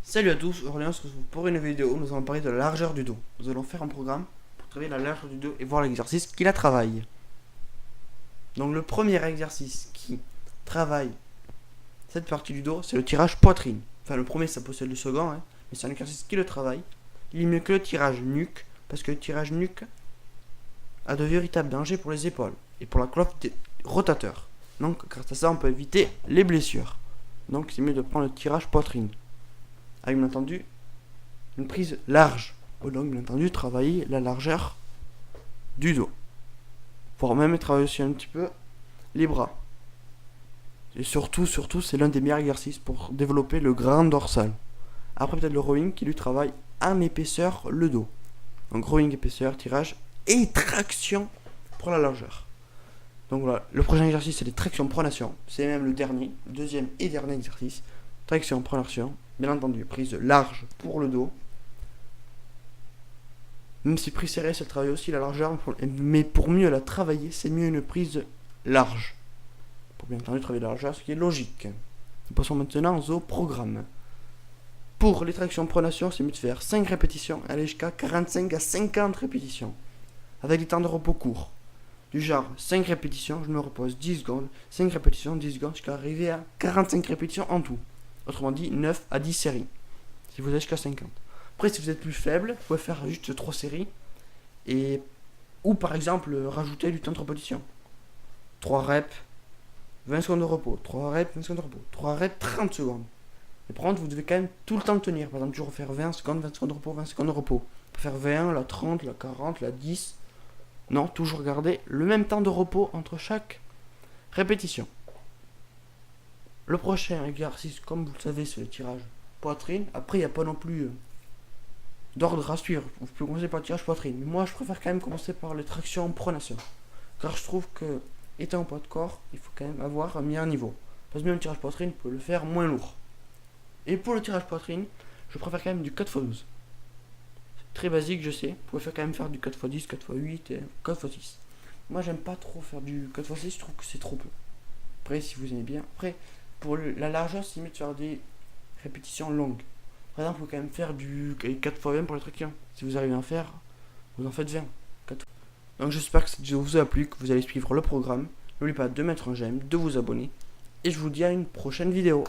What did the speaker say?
Salut à tous, aujourd'hui on se retrouve pour une vidéo où nous allons parler de la largeur du dos. Nous allons faire un programme pour travailler la largeur du dos et voir l'exercice qui la travaille. Donc le premier exercice qui travaille cette partie du dos, c'est le tirage poitrine. Enfin le premier ça possède le second, mais c'est un exercice qui le travaille. Il est mieux que le tirage nuque, parce que le tirage nuque a de véritables dangers pour les épaules et pour la colonne rotateur. Donc grâce à ça on peut éviter les blessures. Donc c'est mieux de prendre le tirage poitrine. Avec bien entendu une prise large. Donc bien entendu travailler la largeur du dos. Voire même travailler aussi un petit peu les bras. Et surtout, c'est l'un des meilleurs exercices pour développer le grand dorsal. Après peut-être le rowing qui lui travaille en épaisseur le dos. Donc rowing, épaisseur, tirage et traction pour la largeur. Donc voilà, le prochain exercice c'est les tractions pronation. C'est même le dernier, le deuxième et dernier exercice. Traction pronation. Bien entendu, prise large pour le dos. Même si prise serrée, ça travaille aussi la largeur. Mais pour mieux la travailler, c'est mieux une prise large. Pour bien entendu travailler la largeur, ce qui est logique. Nous passons maintenant au programme. Pour les tractions pronation, c'est mieux de faire 5 répétitions, aller jusqu'à 45 à 50 répétitions. Avec des temps de repos courts. Du genre 5 répétitions, je me repose 10 secondes. 5 répétitions, 10 secondes, jusqu'à arriver à 45 répétitions en tout. Autrement dit, 9 à 10 séries. Si vous êtes jusqu'à 50. Après, si vous êtes plus faible, vous pouvez faire juste 3 séries. Ou par exemple, rajouter du temps de répétition. 3 reps, 20 secondes de repos. 3 reps, 20 secondes de repos. 3 reps, 30 secondes. Mais par contre, vous devez quand même tout le temps tenir. Par exemple, toujours faire 20 secondes, 20 secondes de repos, 20 secondes de repos. Vous pouvez faire 20, la 30, la 40, la 10. Non, toujours garder le même temps de repos entre chaque répétition. Le prochain exercice, comme vous le savez, c'est le tirage poitrine. Après, il n'y a pas non plus d'ordre à suivre. Vous pouvez commencer par le tirage poitrine. Mais moi, je préfère quand même commencer par les tractions pronation. Car je trouve que, étant en poids de corps, il faut quand même avoir un meilleur niveau. Parce que même le tirage poitrine peut le faire moins lourd. Et pour le tirage poitrine, je préfère quand même du 4x12. C'est très basique, je sais. Vous pouvez quand même faire du 4x10, 4x8 et 4x6. Moi, j'aime pas trop faire du 4x6, je trouve que c'est trop peu. Après, si vous aimez bien. Après, pour la largeur, c'est mieux de faire des répétitions longues. Par exemple, il faut quand même faire du 4x20 pour les tractions. Si vous arrivez à en faire, vous en faites 20. 4. Donc j'espère que cette vidéo vous a plu, que vous allez suivre le programme. N'oubliez pas de mettre un j'aime, de vous abonner. Et je vous dis à une prochaine vidéo.